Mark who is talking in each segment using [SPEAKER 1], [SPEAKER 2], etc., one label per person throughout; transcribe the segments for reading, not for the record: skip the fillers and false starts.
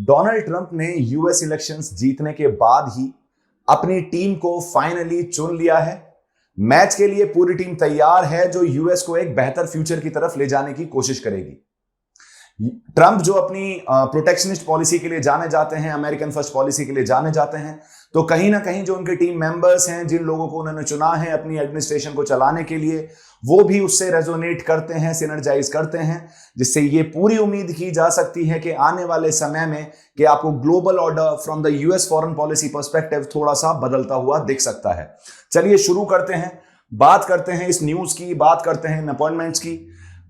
[SPEAKER 1] Donald Trump ने US elections जीतने के बाद ही अपनी टीम को फाइनली चुन लिया है। मैच के लिए पूरी टीम तैयार है जो यूएस को एक बेहतर फ्यूचर की तरफ ले जाने की कोशिश करेगी। ट्रंप जो अपनी प्रोटेक्शनिस्ट पॉलिसी के लिए जाने जाते हैं, अमेरिकन फर्स्ट पॉलिसी के लिए जाने जाते हैं, तो कहीं ना कहीं जो उनके टीम मेंबर्स हैं, जिन लोगों को उन्होंने चुना है अपनी एडमिनिस्ट्रेशन को चलाने के लिए, वो भी उससे रेजोनेट करते हैं, सिनर्जाइज करते हैं, जिससे ये पूरी उम्मीद की जा सकती है कि आने वाले समय में कि आपको global order from the US foreign policy perspective थोड़ा सा बदलता हुआ दिख सकता है। चलिए शुरू करते हैं, बात करते हैं इस न्यूज की, बात करते हैं इन अपॉइंटमेंट्स की।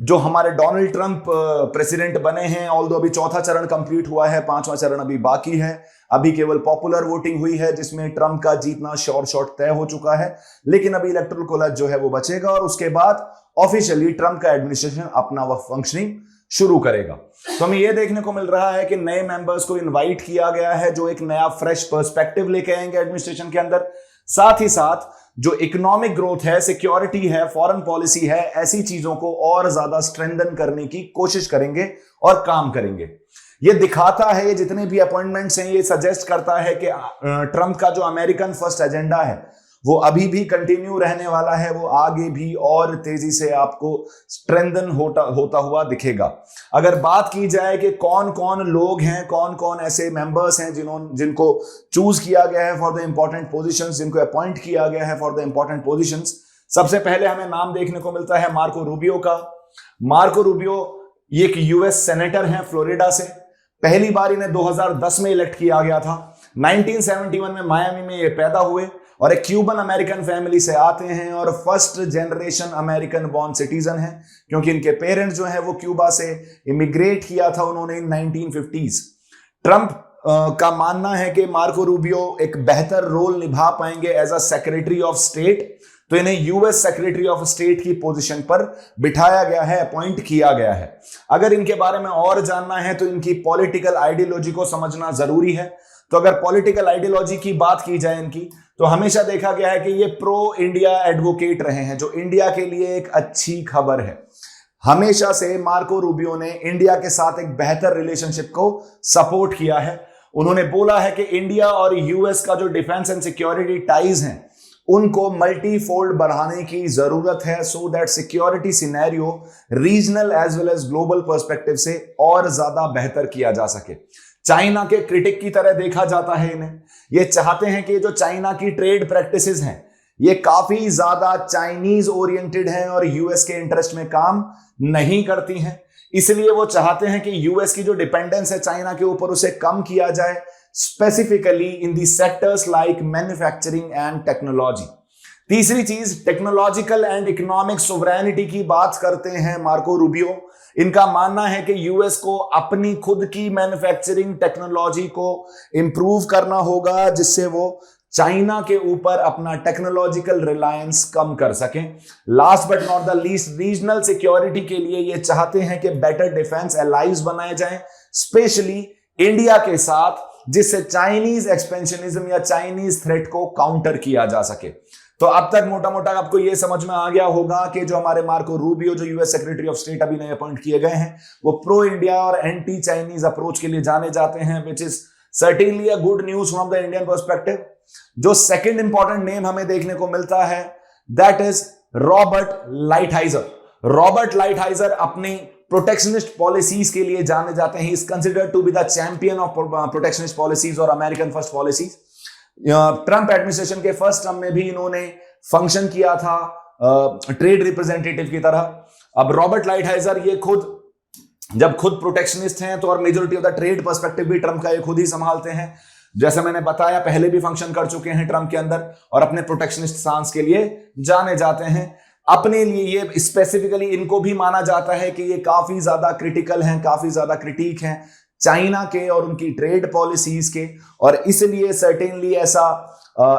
[SPEAKER 1] जो हमारे डोनाल्ड ट्रंप प्रेसिडेंट बने हैं, ऑल्दो अभी चौथा चरण कंप्लीट हुआ है, पांचवा चरण अभी बाकी है। अभी केवल पॉपुलर वोटिंग हुई है जिसमें ट्रंप का जीतना शॉर्ट तय हो चुका है, लेकिन अभी इलेक्टोरल कॉलेज जो है वो बचेगा और उसके बाद ऑफिशियली ट्रंप का एडमिनिस्ट्रेशन अपना वह फंक्शनिंग शुरू करेगा। तो हमें यह देखने को मिल रहा है कि नए मेंबर्स को इनवाइट किया गया है जो एक नया फ्रेश पर्सपेक्टिव लेके आएंगे एडमिनिस्ट्रेशन के अंदर। साथ ही साथ जो इकोनॉमिक ग्रोथ है, सिक्योरिटी है, फॉरेन पॉलिसी है, ऐसी चीजों को और ज्यादा स्ट्रेंथन करने की कोशिश करेंगे और काम करेंगे। ये दिखाता है, ये जितने भी अपॉइंटमेंट्स हैं, ये सजेस्ट करता है कि ट्रंप का जो अमेरिकन फर्स्ट एजेंडा है वो अभी भी कंटिन्यू रहने वाला है, वो आगे भी और तेजी से आपको स्ट्रेंथन होता हुआ दिखेगा। अगर बात की जाए कि कौन कौन लोग हैं, कौन कौन ऐसे मेंबर्स हैं जिनको चूज किया गया है फॉर द इंपॉर्टेंट पोजीशंस, जिनको अपॉइंट किया गया है फॉर द इंपॉर्टेंट पोजीशंस, सबसे पहले हमें नाम देखने को मिलता है मार्को रूबियो का। मार्को रूबियो ये एक यूएस सेनेटर हैं फ्लोरिडा से। पहली बार इन्हें 2010 में इलेक्ट किया गया था। 1971 में मायामी में ये पैदा हुए और एक क्यूबन अमेरिकन फैमिली से आते हैं और first generation American born citizen हैं, क्योंकि इनके पेरेंट्स जो हैं वो क्यूबा से इमिग्रेट किया था उन्होंने इन 1950s। ट्रंप का मानना है कि मार्को रूबियो एक बेहतर रोल निभा पाएंगे as a secretary of state, तो इन्हें यूएस सेक्रेटरी ऑफ स्टेट की पोजीशन पर बिठाया गया है, अपॉइंट किया गया है। अगर इनके बारे में और जानना है तो इनकी पॉलिटिकल आइडियोलॉजी को समझना जरूरी है। तो अगर पॉलिटिकल आइडियोलॉजी की बात की जाए इनकी, तो हमेशा देखा गया है कि ये प्रो इंडिया एडवोकेट रहे हैं, जो इंडिया के लिए एक अच्छी खबर है। हमेशा से मार्को रूबियो ने इंडिया के साथ एक बेहतर रिलेशनशिप को सपोर्ट किया है। उन्होंने बोला है कि इंडिया और यूएस का जो डिफेंस एंड सिक्योरिटी टाइज हैं उनको मल्टीफोल्ड बढ़ाने की जरूरत है, so that security scenario regional as well as global perspective से और ज्यादा बेहतर किया जा सके। चाइना के क्रिटिक की तरह देखा जाता है इन्हें। ये चाहते हैं कि जो चाइना की ट्रेड प्रैक्टिसेस हैं ये काफी ज्यादा चाइनीज ओरिएंटेड हैं और यूएस के इंटरेस्ट में काम नहीं करती हैं। इसलिए वो चाहते हैं कि यूएस की जो डिपेंडेंस है चाइना के ऊपर उसे कम किया जाए, specifically in the sectors like manufacturing and technology. तीसरी चीज, टेक्नोलॉजिकल एंड इकोनॉमिक सोवरेनिटी की बात करते हैं मार्को रूबियो। इनका मानना है कि यूएस को अपनी खुद की मैन्युफैक्चरिंग टेक्नोलॉजी को इंप्रूव करना होगा, जिससे वो चाइना के ऊपर अपना टेक्नोलॉजिकल रिलायंस कम कर सकें। Last but not the least, regional security के लिए ये चाहते हैं कि बेटर डिफेंस एलाइज बनाए जाएं, स्पेशली इंडिया के साथ, जिससे चाइनीज एक्सपेंशनिज्म या चाइनीज थ्रेट को काउंटर किया जा सके। तो अब तक मोटा मोटा आपको यह समझ में आ गया होगा कि जो हमारे मार्को रूबियो जो यूएस सेक्रेटरी ऑफ स्टेट अभी नए अपॉइंट किए गए हैं वो प्रो इंडिया और एंटी चाइनीज अप्रोच के लिए जाने जाते हैं, which is certainly a good news from the Indian perspective. जो सेकंड इंपॉर्टेंट नेम हमें देखने को मिलता है that is Robert Lighthizer. Robert Lighthizer अपनी प्रोटेक्शनिस्ट पॉलिसीज के लिए जाने जाते हैं। Is considered to be the champion of protectionist policies और American first policies. Trump administration के फर्स्ट टर्म में भी इन्होंने फंक्शन किया था ट्रेड रिप्रेजेंटेटिव की तरह। अब रॉबर्ट लाइटहाइजर ये जब खुद प्रोटेक्शनिस्ट हैं तो और majority of the trade perspective भी ट्रंप का ये खुद ही संभालते हैं। जैसे मैंने बताया पहले भी फंक्शन कर चुके हैं ट्रंप के अंदर और अपने प्रोटेक्शनिस्ट स्टांस के लिए जाने जाते हैं। अपने लिए ये स्पेसिफिकली इनको भी माना जाता है कि ये काफी ज्यादा क्रिटिकल हैं, काफी ज्यादा क्रिटिक हैं चाइना के और उनकी ट्रेड पॉलिसीज के, और इसलिए सर्टेनली ऐसा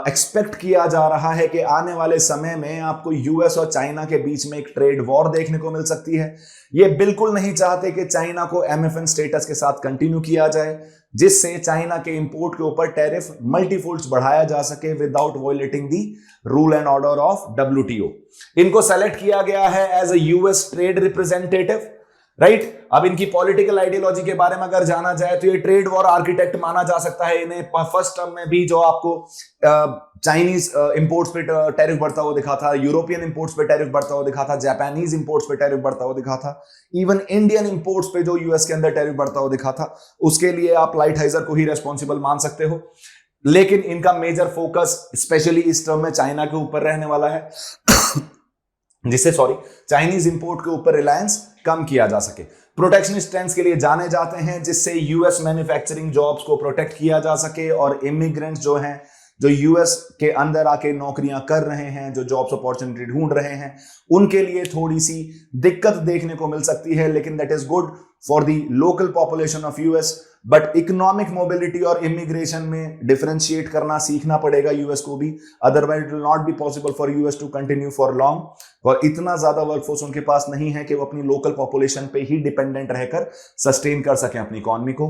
[SPEAKER 1] एक्सपेक्ट किया जा रहा है कि आने वाले समय में आपको यूएस और चाइना के बीच में एक ट्रेड वॉर देखने को मिल सकती है। ये बिल्कुल नहीं चाहते कि चाइना को एमएफएन स्टेटस के साथ कंटिन्यू किया जाए, जिससे चाइना के इंपोर्ट के ऊपर टैरिफ मल्टीफोल्ड्स बढ़ाया जा सके without violating the rule and order of WTO. इनको सेलेक्ट किया गया है as a US trade representative. Right. अब इनकी पॉलिटिकल आइडियोलॉजी के बारे में अगर जाना जाए तो ये ट्रेड वॉर आर्किटेक्ट माना जा सकता है इन्हें। फर्स्ट टर्म में भी जो आपको चाइनीज इंपोर्ट्स पे टैरिफ बढ़ता हुआ दिखा था, यूरोपियन इंपोर्ट्स पे टैरिफ बढ़ता हुआ दिखा था, जापानीज इंपोर्ट्स पे टैरिफ बढ़ता हुआ दिखा था, इवन इंडियन इंपोर्ट्स पे जो यूएस के अंदर टैरिफ बढ़ता हुआ दिखा था, उसके लिए आप लाइटहाइजर को ही रेस्पॉन्सिबल मान सकते हो। लेकिन इनका मेजर फोकस स्पेशली इस टर्म में चाइना के ऊपर रहने वाला है जिससे चाइनीज इंपोर्ट के ऊपर रिलायंस कम किया जा सके। प्रोटेक्शनिस्ट स्टैंड के लिए जाने जाते हैं जिससे यूएस मैन्युफैक्चरिंग जॉब्स को प्रोटेक्ट किया जा सके और इमिग्रेंट्स जो हैं जो यूएस के अंदर आके नौकरियां कर रहे हैं, जो जॉब्स अपॉर्चुनिटी ढूंढ रहे हैं, उनके लिए थोड़ी सी दिक्कत देखने को मिल सकती है। लेकिन that is good for the local population of US. But economic mobility और इमिग्रेशन में डिफरेंशिएट करना सीखना पड़ेगा यूएस को भी, otherwise it will not be possible for US to continue for long. और इतना ज्यादा वर्कफोर्स उनके पास नहीं है कि वो अपनी लोकल पॉपुलेशन पे ही डिपेंडेंट रहकर सस्टेन कर सकें अपनी इकोनॉमी को।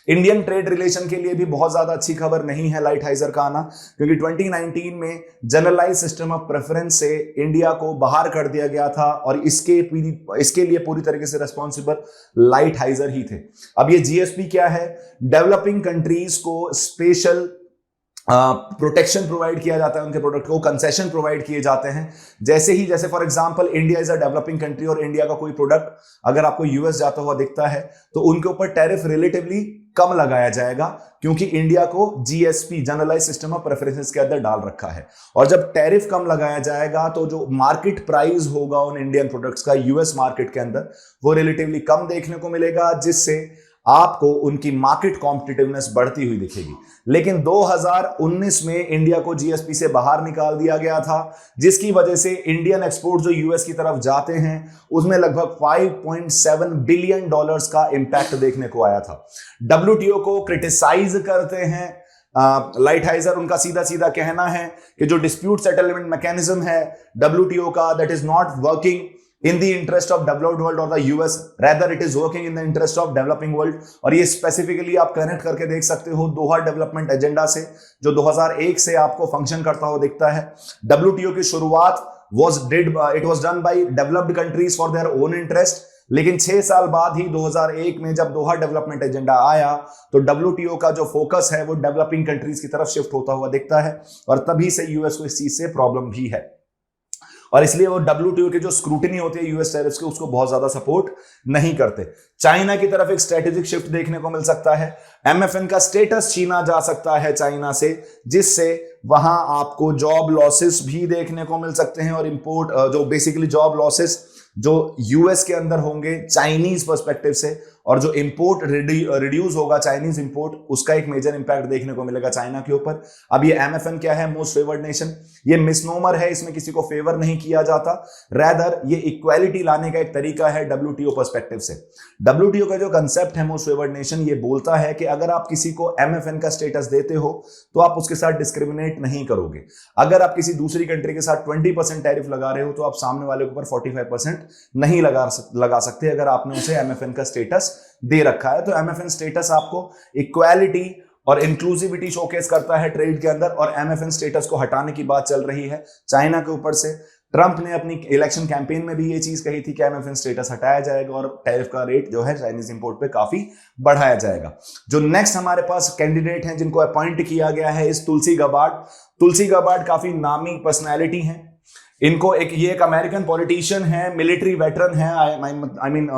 [SPEAKER 1] इंडियन ट्रेड रिलेशन के लिए भी बहुत ज्यादा अच्छी खबर नहीं है लाइटहाइजर का आना, क्योंकि 2019 में जनरलाइज सिस्टम ऑफ प्रेफरेंस से इंडिया को बाहर कर दिया गया था और इसके लिए पूरी तरीके से रिस्पॉन्सिबल लाइटहाइजर ही थे। अब ये जीएसपी क्या है? डेवलपिंग कंट्रीज को स्पेशल प्रोटेक्शन प्रोवाइड किया जाता है, उनके प्रोडक्ट को कंसेशन प्रोवाइड किए जाते हैं। जैसे for example India is a developing country और इंडिया का कोई प्रोडक्ट अगर आपको यूएस जाता हुआ दिखता है तो उनके ऊपर टैरिफ रिलेटिवली कम लगाया जाएगा, क्योंकि इंडिया को GSP generalize system of preferences के अंदर डाल रखा है। और जब टैरिफ कम लगाया जाएगा तो जो मार्केट प्राइस होगा उन इंडियन प्रोडक्ट्स का यूएस मार्केट के अंदर वो रिलेटिवली कम देखने को मिलेगा, जिससे आपको उनकी मार्केट कॉम्पिटिटिवनेस बढ़ती हुई दिखेगी। लेकिन 2019 में इंडिया को जीएसपी से बाहर निकाल दिया गया था, जिसकी वजह से इंडियन एक्सपोर्ट जो यूएस की तरफ जाते हैं उसमें लगभग $5.7 बिलियन का इंपैक्ट देखने को आया था। डब्ल्यूटीओ को क्रिटिसाइज करते हैं लाइटहाइजर। उनका सीधा सीधा कहना है कि जो डिस्प्यूट सेटलमेंट मैकेनिज्म है डब्ल्यूटीओ का, that is not working in the interest of developed world or the US, rather it is working in the interest of developing world। और ये स्पेसिफिकली आप कनेक्ट करके देख सकते हो दोहा डेवलपमेंट एजेंडा से, जो 2001 से आपको फंक्शन करता हुआ दिखता है। WTO की शुरुआत it was done by developed countries for their own interest, लेकिन 6 साल बाद ही 2001 में जब दोहा डेवलपमेंट एजेंडा आया तो WTO का जो फोकस है वो डेवलपिंग कंट्रीज की तरफ शिफ्ट होता हुआ दिखता है, और तभी से यूएस को इस चीज से प्रॉब्लम भी है। और इसलिए वो WTO के जो स्क्रूटिनी होती है यूएस टैरिफ्स के उसको बहुत ज्यादा सपोर्ट नहीं करते। चाइना की तरफ एक स्ट्रेटेजिक शिफ्ट देखने को मिल सकता है। MFN का स्टेटस छीना जा सकता है चाइना से, जिससे वहां आपको जॉब लॉसेस भी देखने को मिल सकते हैं। और इंपोर्ट जो बेसिकली जॉब लॉसेस जो यूएस के अंदर होंगे चाइनीज पर्सपेक्टिव से, और जो इंपोर्ट रिड्यूस होगा चाइनीज इंपोर्ट, उसका एक मेजर इंपैक्ट देखने को मिलेगा चाइना के ऊपर। अब ये MFN क्या है? Most favoured nation. ये मिसनोमर है, इसमें किसी को फेवर नहीं किया जाता, रैदर ये इक्वालिटी लाने का एक तरीका है WTO पर्सपेक्टिव से। WTO का जो कंसेप्ट है मोस्ट फेवर्ड नेशन, ये बोलता है कि अगर आप किसी को MFN का स्टेटस देते हो तो आप उसके साथ डिस्क्रिमिनेट नहीं करोगे। अगर आप किसी दूसरी कंट्री के साथ 20% टैरिफ लगा रहे हो तो आप सामने वाले के ऊपर 45% नहीं लगा सकते अगर आपने उसे MFN का स्टेटस दे रखा है। तो MFN स्टेटस आपको इक्वालिटी और इंक्लूसिविटी शोकेस करता है ट्रेड के अंदर, और MFN स्टेटस को हटाने की बात चल रही है चाइना के ऊपर से। ट्रंप ने अपनी इलेक्शन कैंपेन में भी ये चीज कही थी कि MFN स्टेटस हटाया जाएगा और टैरिफ का रेट जो है चाइनीज इंपोर्ट पे काफी बढ़ाया जाएगा। जो नेक्स्ट हमारे पास कैंडिडेट हैं जिनको अपॉइंट किया गया है इस तुलसी गबार्ड। तुलसी गबार्ड काफी नामी पर्सनैलिटी हैं। इनको ये एक अमेरिकन पॉलिटिशियन है, मिलिट्री वेटरन है, आई मीन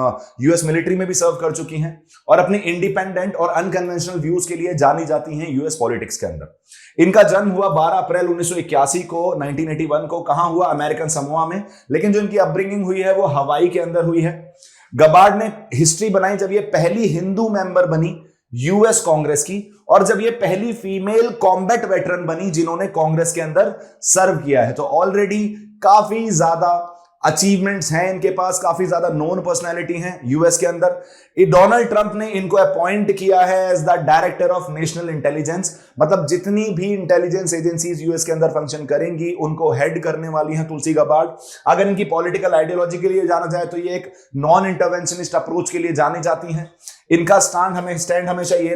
[SPEAKER 1] यूएस मिलिट्री में भी सर्व कर चुकी हैं, और अपने इंडिपेंडेंट और अनकन्वेंशनल व्यूज के लिए जानी जाती हैं यूएस पॉलिटिक्स के अंदर। इनका जन्म हुआ 12 अप्रैल 1981 को 1981 को। कहां हुआ? अमेरिकन समोआ में। लेकिन जो इनकी अपब्रिंगिंग हुई है वो हवाई के अंदर हुई है। गबार्ड ने हिस्ट्री बनाई जब ये पहली हिंदू मेंबर बनी यूएस कांग्रेस की, और जब ये पहली फीमेल कॉम्बैट वेटरन बनी जिन्होंने कांग्रेस के अंदर सर्व किया है। तो ऑलरेडी काफी ज्यादा अचीवमेंट्स हैं इनके पास, काफी ज्यादा नोन पर्सनैलिटी हैं यूएस के अंदर। डोनाल्ड ट्रंप ने इनको अपॉइंट किया है as the director of national intelligence, मतलब जितनी भी इंटेलिजेंस एजेंसीज यूएस के अंदर फंक्शन करेंगी उनको हेड करने वाली हैं तुलसी गबार्ड। अगर इनकी पॉलिटिकल आइडियोलॉजी के लिए जाना जाए तो ये एक नॉन इंटरवेंशनिस्ट अप्रोच के लिए जानी जाती हैं। इनका स्टैंड हमेशा ये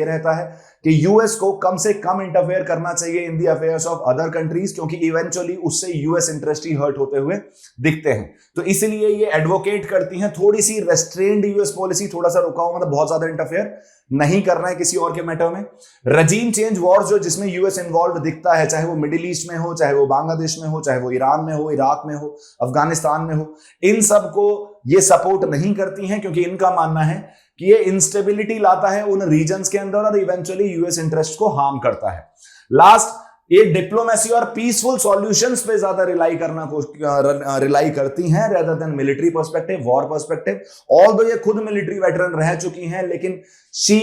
[SPEAKER 1] रहता है कि यूएस को कम से कम इंटरफेयर करना चाहिए इन दी अफेयर्स ऑफ अदर कंट्रीज, क्योंकि इवेंचुअली उससे यूएस इंटरेस्ट ही हर्ट होते हुए दिखते हैं। तो इसलिए ये एडवोकेट करती हैं थोड़ी सी रेस्ट्रेन्ड यूएस पॉलिसी, थोड़ा सा रुका हुआ, मतलब बहुत ज्यादा इंटरफेयर नहीं करना है किसी और के मैटर में। रजीम चेंज वॉर जो जिसमें यूएस इन्वॉल्व दिखता है, चाहे वो मिडिल ईस्ट में हो, चाहे वो बांग्लादेश में हो, चाहे वो ईरान में हो, इराक में हो, अफगानिस्तान में हो, इन सब को ये सपोर्ट नहीं करती हैं, क्योंकि इनका मानना है कि ये इंस्टेबिलिटी लाता है उन रीजन्स के अंदर और इवेंचुअली यूएस इंटरेस्ट को हार्म करता है। लास्ट, ये डिप्लोमेसी और पीसफुल सॉल्यूशंस पे ज्यादा रिलाई करती हैं rather than military perspective, war perspective. Although ये खुद मिलिट्री वेटरन रह चुकी हैं, लेकिन she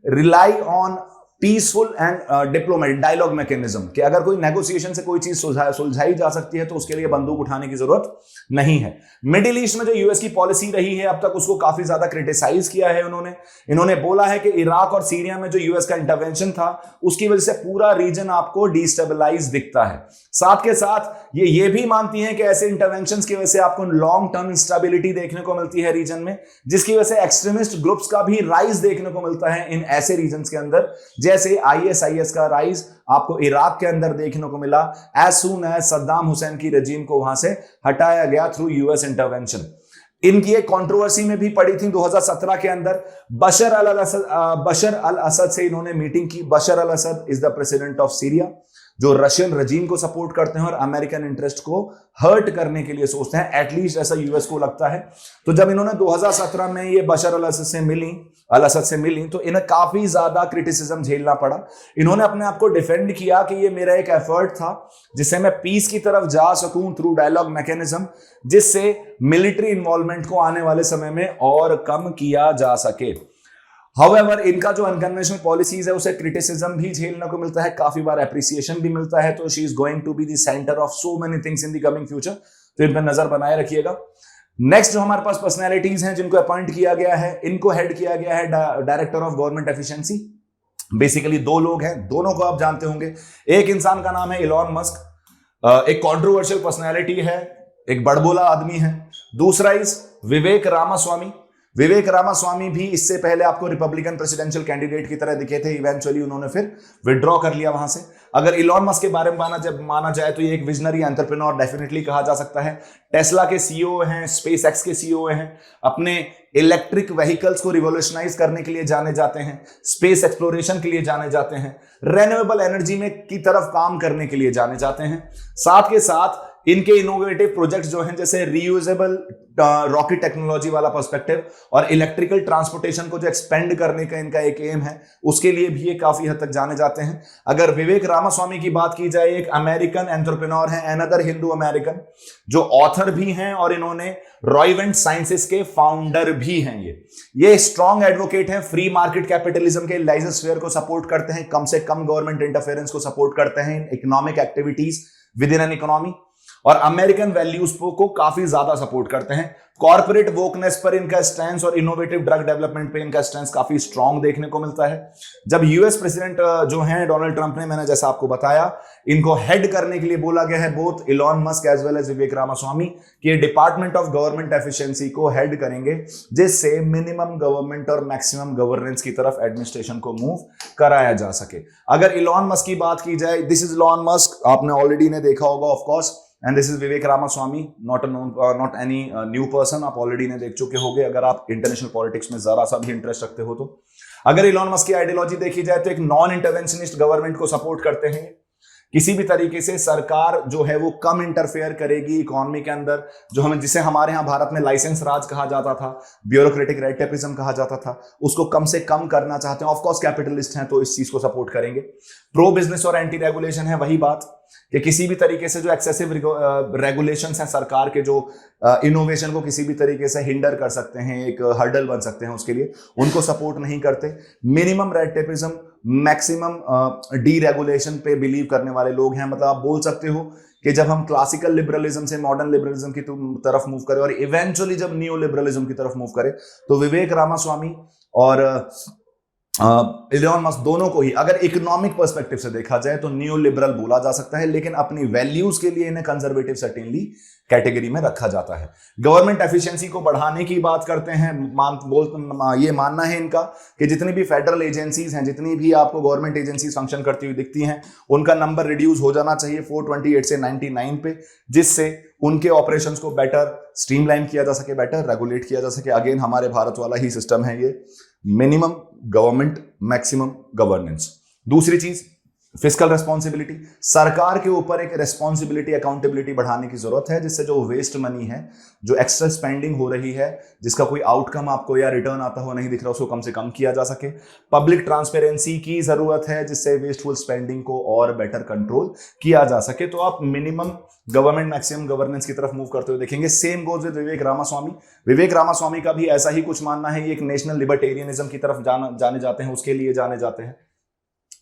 [SPEAKER 1] rely on peaceful and diplomatic dialogue mechanism, कि अगर कोई नेगोशिएशन से कोई चीज सुलझाई जा सकती है तो उसके लिए बंदूक उठाने की जरूरत नहीं है। मिडिल ईस्ट में जो यूएस की पॉलिसी रही है अब तक, उसको काफी ज्यादा क्रिटिसाइज किया है इन्होंने बोला है कि इराक और सीरिया में जो यूएस का इंटरवेंशन था उसकी वजह से पूरा रीजन आपको डिस्टेबलाइज दिखता है। साथ के साथ ये भी मानती हैं कि ऐसे इंटरवेंशंस की वजह से आपको लॉन्ग टर्म इंस्टेबिलिटी देखने को मिलती है रीजन में, जिसकी वजह से एक्सट्रीमिस्ट ग्रुप्स का भी राइज देखने को मिलता है इन ऐसे रीजन्स के अंदर, जैसे आईएसआईएस का राइज आपको इराक के अंदर देखने को मिला as soon as Saddam Hussein की रजीम को वहां से हटाया गया थ्रू यूएस इंटरवेंशन। इनकी एक कंट्रोवर्सी में भी पड़ी थी 2017 के अंदर। बशर अल असद से इन्होंने मीटिंग की। Bashar al Assad is the president of Syria, जो रशियन रजीम को सपोर्ट करते हैं और अमेरिकन इंटरेस्ट को हर्ट करने के लिए सोचते हैं, एटलीस्ट ऐसा यूएस को लगता है। तो जब इन्होंने 2017 में ये बशर अल असद से मिली तो इन्हें काफी ज्यादा क्रिटिसिज्म झेलना पड़ा। इन्होंने अपने आप को डिफेंड किया कि ये मेरा एक एफर्ट था जिससे मैं पीस की तरफ जा सकूं थ्रू डायलॉग मैकेनिज्म, जिससे मिलिट्री इन्वॉल्वमेंट को आने वाले समय में और कम किया जा सके। हाउएवर, इनका जो अनकन्वेंशनल पॉलिसीज है उसे क्रिटिसिज्म भी झेलने को मिलता है, काफी बार एप्रिसिएशन भी मिलता है। तो she is going to be the centre of so many things in the coming future, तो इन पर नजर बनाए रखिएगा। नेक्स्ट जो हमारे पास पर्सनैलिटीज हैं जिनको अपॉइंट किया गया है, इनको हेड किया गया है director of government efficiency. Basically दो लोग हैं, दोनों को आप जानते होंगे। एक इंसान का नाम है इलॉन मस्क, एक कंट्रोवर्शियल पर्सनैलिटी है, एक बड़बोला आदमी है। दूसरा इज विवेक रामास्वामी। विवेक रामास्वामी भी इससे पहले आपको रिपब्लिकन प्रेसिडेंशियल कैंडिडेट की तरह दिखे थे, इवेंचुअली उन्होंने फिर विड्रॉ कर लिया वहां से। अगर इलॉन मस्क के बारे में माना जाए तो ये एक विजनरी एंटरप्रेन्योर डेफिनेटली कहा जा सकता है। टेस्ला के सीईओ हैं, स्पेस एक्स के सीईओ हैं, अपने इलेक्ट्रिक व्हीकल्स को रिवोल्यूशनाइज करने के लिए जाने जाते हैं, स्पेस एक्सप्लोरेशन के लिए जाने जाते हैं, रेन्यूएबल एनर्जी में की तरफ काम करने के लिए जाने जाते हैं। साथ के साथ इनके इनोवेटिव प्रोजेक्ट्स जो हैं, जैसे रीयूजेबल रॉकेट टेक्नोलॉजी वाला पर्सपेक्टिव और इलेक्ट्रिकल ट्रांसपोर्टेशन को जो एक्सपेंड करने का इनका एक एम है, उसके लिए भी ये काफी हद तक जाने जाते हैं। अगर विवेक रामास्वामी की बात की जाए, एक अमेरिकन एंटरप्रेन्योर हैं, अनदर हिंदू अमेरिकन, जो ऑथर भी हैं और इन्होंने रॉयवेंट साइंसेस के फाउंडर भी हैं। ये स्ट्रॉन्ग एडवोकेट हैं, फ्री मार्केट कैपिटलिज्म के लाइसेंसफेयर को सपोर्ट करते हैं, कम से कम गवर्नमेंट इंटरफेरेंस को सपोर्ट करते हैं in economic activities with in an economy, और अमेरिकन वैल्यूज को काफी ज्यादा सपोर्ट करते हैं। कॉर्पोरेट वोकनेस पर इनका स्टैंड और इनोवेटिव ड्रग डेवलपमेंट पे इनका स्टैंड काफी स्ट्रांग देखने को मिलता है। जब यूएस प्रेसिडेंट जो हैं डोनाल्ड ट्रंप ने, मैंने जैसा आपको बताया, इनको हेड करने के लिए बोला गया है both Elon Musk as well as Vivek Ramaswamy, कि डिपार्टमेंट ऑफ गवर्नमेंट एफिशिएंसी को हेड करेंगे, जिससे मिनिमम गवर्नमेंट और मैक्सिमम गवर्नेंस की तरफ एडमिनिस्ट्रेशन को मूव कराया जा सके। अगर इलॉन मस्क की बात की जाए, दिस इज इलॉन मस्क, आपने ऑलरेडी ने देखा होगा of course, and this is Vivek Ramaswamy, not any new person, आप ऑलरेडी ने देख चुके होंगे अगर आप इंटरनेशनल पॉलिटिक्स में जरा सा भी इंटरेस्ट रखते हो तो। अगर इलॉन मस्क की आइडियोलॉजी देखी जाए तो एक नॉन इंटरवेंशनिस्ट गवर्नमेंट को सपोर्ट करते हैं। किसी भी तरीके से सरकार जो है वो कम इंटरफेयर करेगी इकोनॉमी के अंदर, जिसे हमारे यहाँ भारत में लाइसेंस राज कहा जाता था, ब्यूरोक्रेटिक रेड टेपिज्म कहा जाता था, उसको कम से कम करना चाहते हैं। ऑफ कोर्स कैपिटलिस्ट हैं तो इस चीज को सपोर्ट करेंगे। प्रो बिजनेस और एंटी रेगुलेशन है, वही बात कि किसी भी तरीके से जो एक्सेसिव रेगुलेशंस हैं सरकार के, जो इनोवेशन को किसी भी तरीके से हिंडर कर सकते हैं, एक हर्डल बन सकते हैं उसके लिए, उनको सपोर्ट नहीं करते। Minimum red tapism, maximum deregulation पे बिलीव करने वाले लोग हैं। मतलब आप बोल सकते हो कि जब हम क्लासिकल लिबरलिज्म से मॉडर्न लिबरलिज्म की तरफ मूव करें और इवेंचुअली जब न्यू लिबरलिज्म की तरफ मूव करें, तो विवेक रामास्वामी और इलॉन मस्क, दोनों को ही अगर इकोनॉमिक पर्सपेक्टिव से देखा जाए तो न्यू लिबरल बोला जा सकता है, लेकिन अपनी वैल्यूज के लिए इन्हें कंजर्वेटिव सर्टेनली कैटेगरी में रखा जाता है। गवर्नमेंट एफिशिएंसी को बढ़ाने की बात करते हैं, ये मानना है इनका कि जितनी भी फेडरल एजेंसीज हैं, जितनी भी आपको गवर्नमेंट एजेंसीज फंक्शन करती हुई दिखती हैं, उनका नंबर रिड्यूस हो जाना चाहिए 428 से 99 पे, जिससे उनके ऑपरेशंस को बेटर स्ट्रीमलाइन किया जा सके, बेटर रेगुलेट किया जा सके। अगेन हमारे भारत वाला ही सिस्टम है ये, मिनिमम गवर्नमेंट मैक्सिमम गवर्नेंस। दूसरी चीज फिस्कल रेस्पॉन्सिबिलिटी, सरकार के ऊपर एक रेस्पॉन्सिबिलिटी अकाउंटेबिलिटी बढ़ाने की जरूरत है, जिससे जो वेस्ट मनी है, जो एक्स्ट्रा स्पेंडिंग हो रही है, जिसका कोई आउटकम आपको या रिटर्न आता हुआ नहीं दिख रहा, उसको कम से कम किया जा सके। पब्लिक ट्रांसपेरेंसी की जरूरत है, जिससे वेस्टफुल स्पेंडिंग को और बेटर कंट्रोल किया जा सके। तो आप मिनिमम गवर्नमेंट मैक्सिमम गवर्नेंस की तरफ मूव करते हुए देखेंगे। सेम गोज विद विवेक रामास्वामी। विवेक रामास्वामी का भी ऐसा ही कुछ मानना है, ये एक नेशनल लिबर्टेरियनिज्म की तरफ जाने जाते हैं, उसके लिए जाने जाते हैं।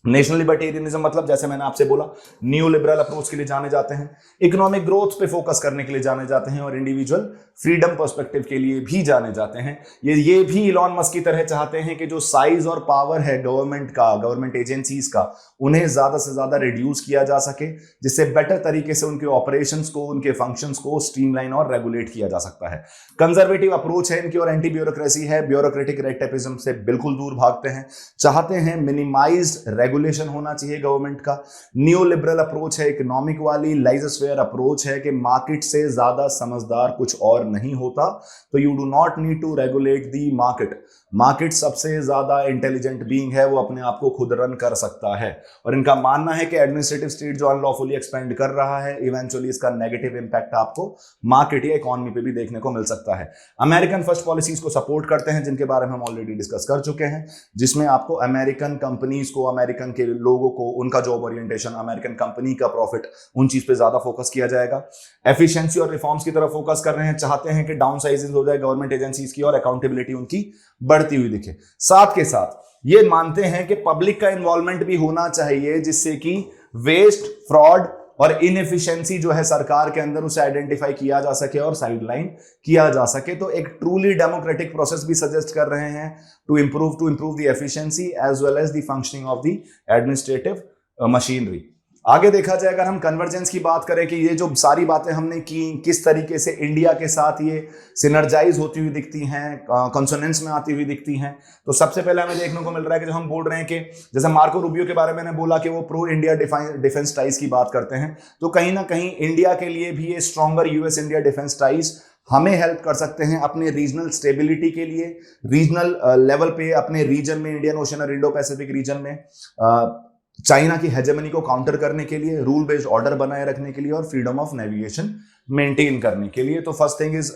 [SPEAKER 1] नेशनल लिबर्टेरियनिज्म मतलब जैसे मैंने आपसे बोला, न्यू लिबरल अप्रोच के लिए जाने जाते हैं, इकोनॉमिक ग्रोथ पे फोकस करने के लिए जाने जाते हैं, और इंडिविजुअल फ्रीडम पर्सपेक्टिव के लिए भी जाने जाते हैं। ये भी इलॉन मस्क की तरह चाहते हैं कि जो साइज और पावर है गवर्नमेंट का, गवर्नमेंट एजेंसीज का, उन्हें ज्यादा से ज्यादा रिड्यूस किया जा सके, जिससे बेटर तरीके से उनके ऑपरेशंस को, उनके फंक्शंस को स्ट्रीमलाइन और रेगुलेट किया जा सकता है। कंजर्वेटिव अप्रोच है इनकी और एंटी ब्यूरोक्रेसी है, ब्यूरोक्रेटिक रेड टेपिज्म से बिल्कुल दूर भागते हैं, चाहते हैं मिनिमाइज्ड रेगुलेशन होना चाहिए गवर्नमेंट का। न्यू लिबरल अप्रोच है, इकोनॉमिक वाली लाइजोस्फेयर अप्रोच है कि मार्केट से ज्यादा समझदार कुछ और नहीं होता, तो you do not need to regulate the market. Market सबसे ज्यादा इंटेलिजेंट बीइंग है, वो अपने आप को खुद रन कर सकता है। और इनका मानना है कि एडमिनिस्ट्रेटिव स्टेट जो अनलॉफुली एक्सपेंड कर रहा है, इवेंचुअली इसका नेगेटिव इंपैक्ट आपको मार्केट या इकोनॉमी पे भी देखने को मिल सकता है। अमेरिकन फर्स्ट पॉलिसीज को सपोर्ट करते हैं, जिनके बारे में हम ऑलरेडी डिस्कस कर चुके हैं, जिसमें आपको अमेरिकन कंपनीज को, अमेरिकन के लोगों को, उनका जॉब ओरिएंटेशन, अमेरिकन कंपनी का प्रॉफिट, उन चीज पे ज्यादा फोकस किया जाएगा। एफिशिएंसी और रिफॉर्म्स की तरफ फोकस कर रहे हैं, चाहते हैं कि डाउन साइजिंग हो जाए गवर्नमेंट एजेंसीज की और अकाउंटेबिलिटी उनकी बढ़ती हुई दिखे। साथ के साथ ये मानते हैं कि पब्लिक का इन्वॉल्वमेंट भी होना चाहिए, जिससे कि वेस्ट, फ्रॉड और इनएफिशिएंसी जो है सरकार के अंदर, उसे आइडेंटिफाई किया जा सके और साइडलाइन किया जा सके। तो एक ट्रूली डेमोक्रेटिक प्रोसेस भी सजेस्ट कर रहे हैं to improve the efficiency as well as the functioning of the administrative machinery. आगे देखा जाए, अगर हम कन्वर्जेंस की बात करें कि ये जो सारी बातें हमने की, किस तरीके से इंडिया के साथ ये सिनर्जाइज होती हुई दिखती हैं, कॉन्सोनेंस में आती हुई दिखती हैं, तो सबसे पहले हमें देखने को मिल रहा है कि जो हम बोल रहे हैं कि जैसे मार्को रूबियो के बारे में मैंने बोला कि वो प्रो इंडिया डिफेंस टाइज की बात करते हैं, तो कहीं ना कहीं इंडिया के लिए भी ये stronger US India defence ties हमें हेल्प कर सकते हैं अपने रीजनल स्टेबिलिटी के लिए, रीजनल लेवल पे अपने रीजन में, इंडियन ओशन और इंडो पैसिफिक रीजन में चाइना की हेजेमनी को काउंटर करने के लिए, रूल बेस्ड ऑर्डर बनाए रखने के लिए और फ्रीडम ऑफ नेविगेशन मेंटेन करने के लिए। तो first thing is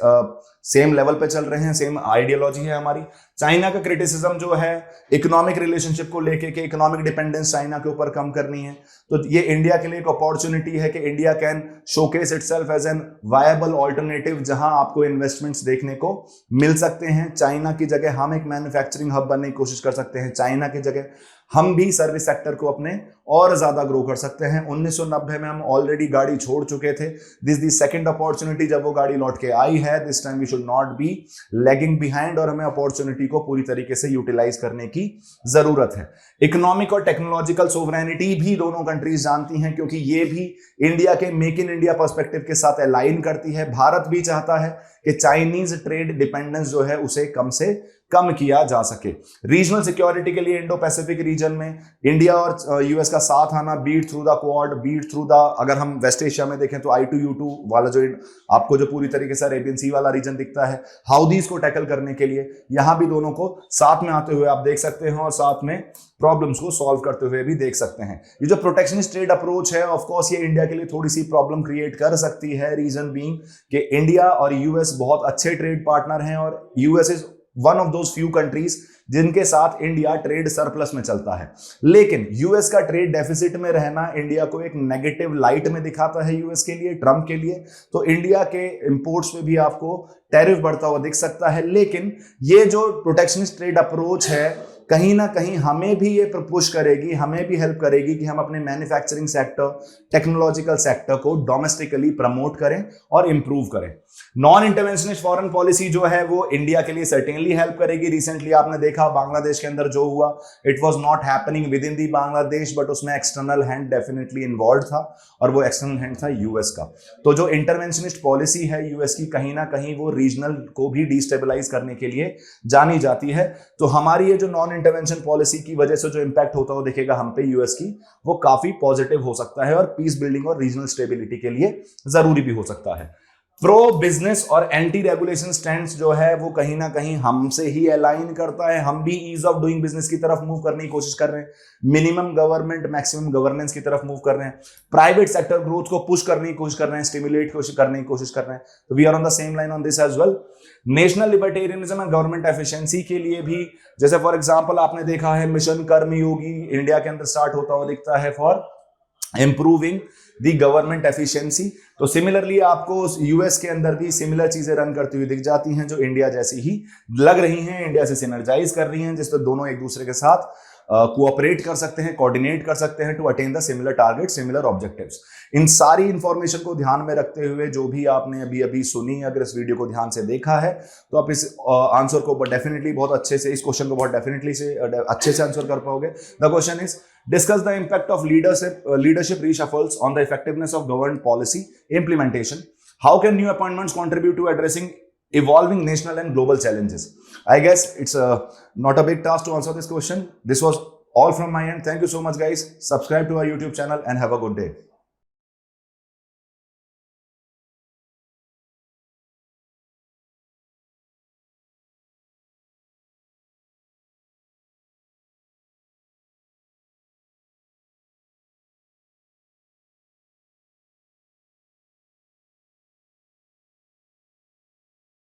[SPEAKER 1] same level पे चल रहे हैं, सेम आइडियोलॉजी है हमारी। चाइना का क्रिटिसिज्म जो है इकोनॉमिक रिलेशनशिप को लेके कि इकोनॉमिक डिपेंडेंस चाइना के ऊपर कम करनी है, तो ये इंडिया के लिए एक अपॉर्चुनिटी है कि India can showcase itself as an viable alternative, जहां आपको इन्वेस्टमेंट्स देखने को मिल सकते हैं। चाइना की जगह हम एक मैन्युफैक्चरिंग हब बनने की कोशिश कर सकते हैं, चाइना की जगह हम भी सर्विस सेक्टर को अपने और ज्यादा ग्रो कर सकते हैं। 1990 में हम ऑलरेडी गाड़ी छोड़ चुके थे, दिस दी सेकंड अपॉर्चुनिटी जब वो गाड़ी लौट के आई है। This time we should not be lagging behind, और हमें अपॉर्चुनिटी को पूरी तरीके से यूटिलाइज करने की जरूरत है। इकोनॉमिक और टेक्नोलॉजिकल सोवरेनिटी भी दोनों कंट्रीज जानती हैं, क्योंकि ये भी इंडिया के मेक इन इंडिया पर्सपेक्टिव के साथ अलाइन करती है। भारत भी चाहता है कि चाइनीज ट्रेड डिपेंडेंस जो है उसे कम से कम किया जा सके। रीजनल सिक्योरिटी के लिए इंडो पैसिफिक रीजन में इंडिया और यूएस का साथ आना, be it through the Quad, be it through the, अगर हम वेस्ट एशिया में देखें तो I2U2 वाला जो आपको जो पूरी तरीके से अरेबियन सी वाला रीजन दिखता है, हाउदीज को टैकल करने के लिए यहां भी दोनों को साथ में आते हुए आप देख सकते हैं, और साथ में प्रॉब्लम्स को सॉल्व करते हुए भी देख सकते हैं। ये जो प्रोटेक्शनिस्ट ट्रेड अप्रोच है, ऑफ कोर्स ये इंडिया के लिए थोड़ी सी प्रॉब्लम क्रिएट कर सकती है। रीजन बीइंग कि इंडिया और यूएस बहुत अच्छे ट्रेड पार्टनर हैं, और US is one of those few countries जिनके साथ इंडिया ट्रेड सरप्लस में चलता है। लेकिन यूएस का ट्रेड डेफिसिट में रहना इंडिया को एक नेगेटिव लाइट में दिखाता है, यूएस के लिए, ट्रम्प के लिए। तो इंडिया के इंपोर्ट्स पे भी आपको टैरिफ बढ़ता हुआ दिख सकता है। लेकिन ये जो प्रोटेक्शनिस्ट ट्रेड अप्रोच है कहीं ना कहीं हमें भी ये पुश करेगी, हमें भी हेल्प करेगी कि हम अपने मैन्युफैक्चरिंग सेक्टर, टेक्नोलॉजिकल सेक्टर को डोमेस्टिकली प्रमोट करें और इंप्रूव करें। नॉन इंटरवेंशनिस्ट फॉरेन पॉलिसी जो है वो इंडिया के लिए सर्टेनली हेल्प करेगी। रिसेंटली आपने देखा बांग्लादेश के अंदर जो हुआ, it was not happening with in the Bangladesh, but उसमें एक्सटर्नल हैंड डेफिनेटली इन्वॉल्व था, और वो एक्सटर्नल हैंड था यूएस का। तो जो इंटरवेंशनिस्ट पॉलिसी है यूएस की, कहीं ना कहीं वो रीजनल को भी डिस्टेबलाइज करने के लिए जानी जाती है। तो हमारी ये जो नॉन इंटरवेंशन पॉलिसी की वजह से जो इंपैक्ट होता है दिखेगा हम पे यूएस की, वो काफी पॉजिटिव हो सकता है और पीस बिल्डिंग और रीजनल स्टेबिलिटी के लिए जरूरी भी हो सकता है। प्रो बिजनेस और एंटी रेगुलेशन स्टैंड्स जो है वो कहीं ना कहीं हमसे ही अलाइन करता है। हम भी ईज ऑफ डूइंग बिजनेस की तरफ मूव करने की कोशिश कर रहे हैं, मिनिमम गवर्नमेंट मैक्सिमम गवर्नेंस की तरफ मूव कर रहे हैं, प्राइवेट सेक्टर ग्रोथ को पुश करने की कोशिश कर रहे हैं, स्टिमुलेट करने की कोशिश कर रहे हैं। तो we are on the same line on this as well. National libertarianism and government efficiency के लिए भी, जैसे फॉर एग्जांपल आपने देखा है मिशन कर्मयोगी इंडिया के अंदर स्टार्ट होता हुआ दिखता है for improving the government efficiency. तो सिमिलरली आपको यूएस के अंदर भी सिमिलर चीजें रन करती हुई दिख जाती हैं जो इंडिया जैसी ही लग रही हैं, इंडिया से सिनर्जाइज कर रही हैं, जिससे दोनों एक दूसरे के साथ कोऑपरेट कर सकते हैं, कोऑर्डिनेट कर सकते हैं to attain the similar target, similar objectives. इन सारी इंफॉर्मेशन को ध्यान में रखते हुए जो भी आपने अभी अभी सुनी, अगर इस वीडियो को ध्यान से देखा है तो आप इस आंसर को डेफिनेटली बहुत अच्छे से, इस क्वेश्चन को बहुत डेफिनेटली से अच्छे से आंसर कर पाओगे। The question is discuss the impact of leadership reshuffles on the effectiveness of government policy implementation. How can new appointments contribute to addressing evolving national and global challenges? I guess it's not a big task to answer this question. This was all from my end. Thank you so much guys. Subscribe to our YouTube channel and have a good day.